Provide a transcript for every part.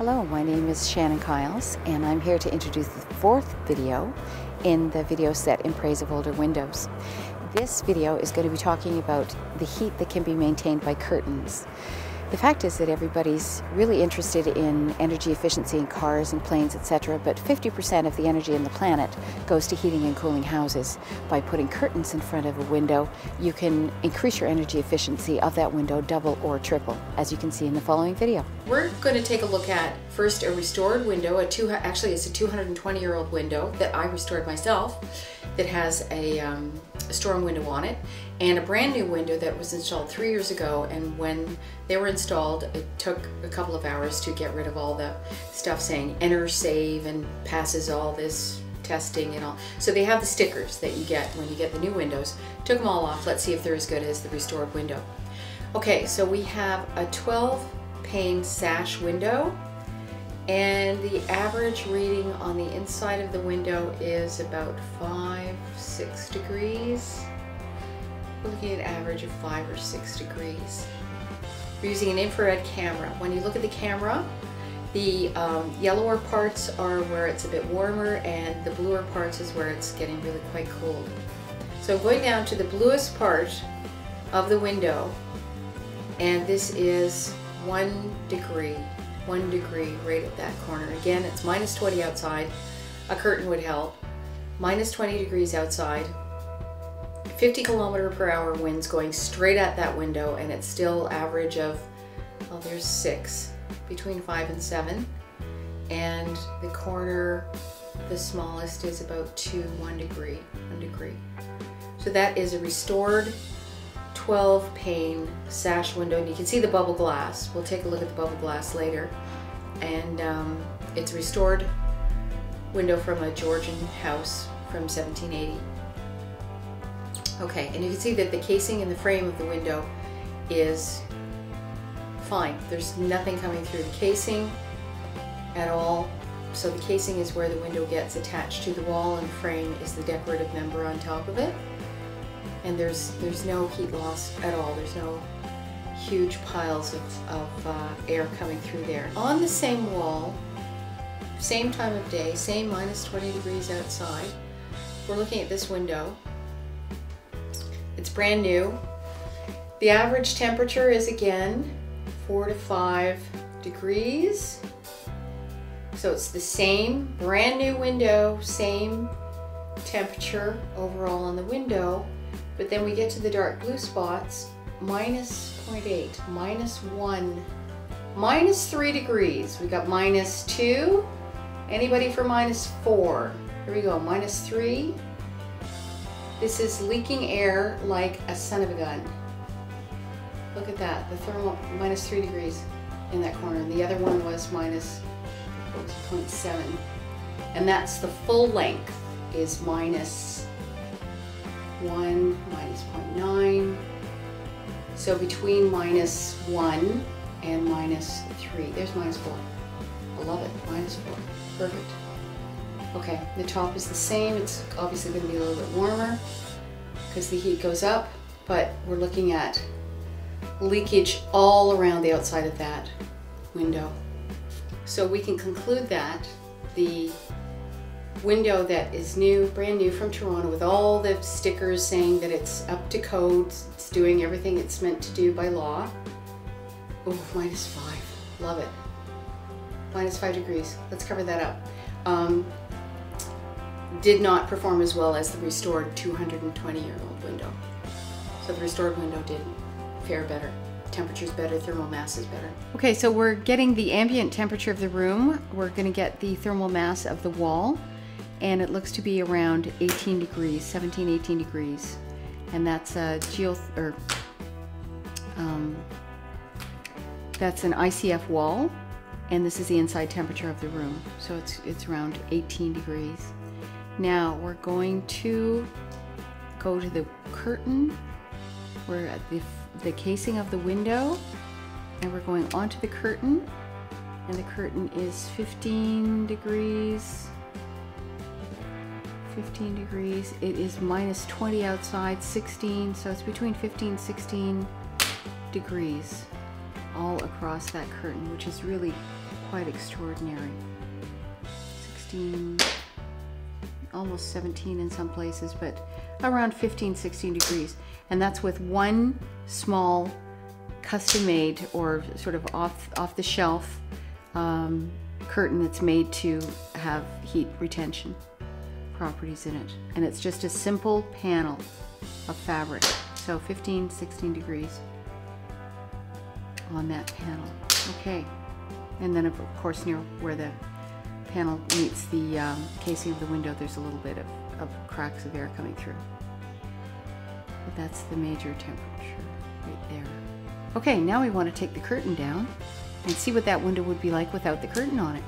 Hello, my name is Shannon Kyles, and I'm here to introduce the fourth video in the video set in praise of older windows. This video is going to be talking about the heat that can be maintained by curtains. The fact is that everybody's really interested in energy efficiency in cars and planes, etc., but 50% of the energy in the planet goes to heating and cooling houses. By putting curtains in front of a window, you can increase your energy efficiency of that window double or triple, as you can see in the following video. We're going to take a look at first a restored window, actually it's a 220-year-old window that I restored myself that has a storm window on it, and a brand new window that was installed 3 years ago, and when they were installed it took a couple of hours to get rid of all the stuff saying enter, save, and passes all this testing and all. So they have the stickers that you get when you get the new windows. Took them all off. Let's see if they're as good as the restored window. Okay, so we have a 12-pane sash window, and the average reading on the inside of the window is about 5-6 degrees. We're looking at an average of 5 or 6 degrees. We're using an infrared camera. When you look at the camera, the yellower parts are where it's a bit warmer, and the bluer parts is where it's getting really quite cold. So I'm going down to the bluest part of the window, and this is 1 degree. 1 degree right at that corner. Again, it's minus 20 outside. A curtain would help. Minus 20 degrees outside. 50 km/h winds going straight at that window, and it's still average of, well, there's 6, between 5 and 7. And the corner, the smallest, is about 1 degree. So that is a restored 12-pane sash window, and you can see the bubble glass. We'll take a look at the bubble glass later. And it's a restored window from a Georgian house from 1780. Okay, and you can see that the casing in the frame of the window is fine. There's nothing coming through the casing at all. So the casing is where the window gets attached to the wall, and the frame is the decorative member on top of it. And there's no heat loss at all. There's no huge piles of air coming through there. On the same wall, same time of day, same minus 20 degrees outside, we're looking at this window. It's brand new. The average temperature is again 4 to 5 degrees. So it's the same brand new window, same temperature overall on the window. But then we get to the dark blue spots, minus 0.8, minus 1, minus 3 degrees. We got minus 2. Anybody for minus 4? Here we go, minus 3. This is leaking air like a son of a gun. Look at that, the thermal, minus 3 degrees in that corner. And the other one was minus 0.7. And that's the full length is minus 1, minus 0.9. So between minus 1 and minus 3, there's minus 4. I love it, minus 4, perfect. Okay, the top is the same. It's obviously going to be a little bit warmer because the heat goes up, but we're looking at leakage all around the outside of that window. So we can conclude that the window that is new, brand new from Toronto, with all the stickers saying that it's up to code, it's doing everything it's meant to do by law. Oh, minus 5, love it. Minus 5 degrees, let's cover that up. Did not perform as well as the restored 220-year-old window. So the restored window did fare better. Temperature's better, thermal mass is better. Okay, so we're getting the ambient temperature of the room. We're going to get the thermal mass of the wall, and it looks to be around 18 degrees, 17, 18 degrees. And that's a that's an ICF wall, and this is the inside temperature of the room. So it's around 18 degrees. Now we're going to go to the curtain. We're at the casing of the window, and we're going onto the curtain, and the curtain is 15 degrees. 15 degrees. It is minus 20 outside, 16, so it's between 15 and 16 degrees all across that curtain, which is really quite extraordinary. 16, almost 17 in some places, but around 15, 16 degrees. And that's with one small custom-made or sort of off-the-shelf curtain that's made to have heat retention properties in it. And it's just a simple panel of fabric. So 15, 16 degrees on that panel. Okay. And then of course near where the panel meets the casing of the window, there's a little bit of cracks of air coming through. But that's the major temperature right there. Okay, now we want to take the curtain down and see what that window would be like without the curtain on it.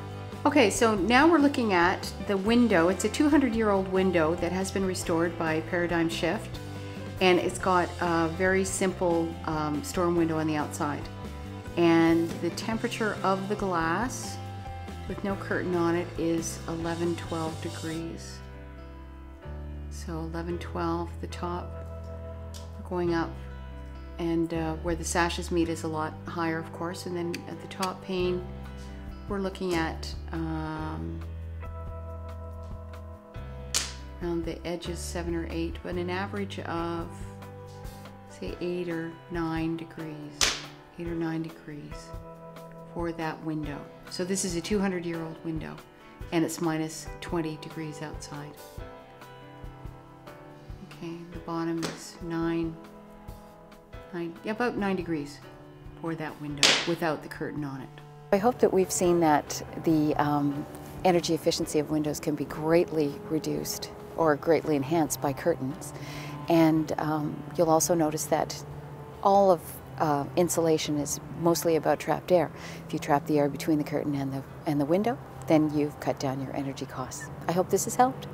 Okay, so now we're looking at the window. It's a 200-year-old window that has been restored by Paradigm Shift, and it's got a very simple storm window on the outside. And the temperature of the glass with no curtain on it is 11, 12 degrees. So 11, 12, the top going up, and where the sashes meet is a lot higher, of course, and then at the top pane we're looking at around the edges 7 or 8, but an average of say 8 or 9 degrees, 8 or 9 degrees for that window. So this is a 200-year-old window, and it's minus 20 degrees outside. Okay, the bottom is about 9 degrees for that window without the curtain on it. I hope that we've seen that the energy efficiency of windows can be greatly reduced or greatly enhanced by curtains. And you'll also notice that all of insulation is mostly about trapped air. If you trap the air between the curtain and the window, then you've cut down your energy costs. I hope this has helped.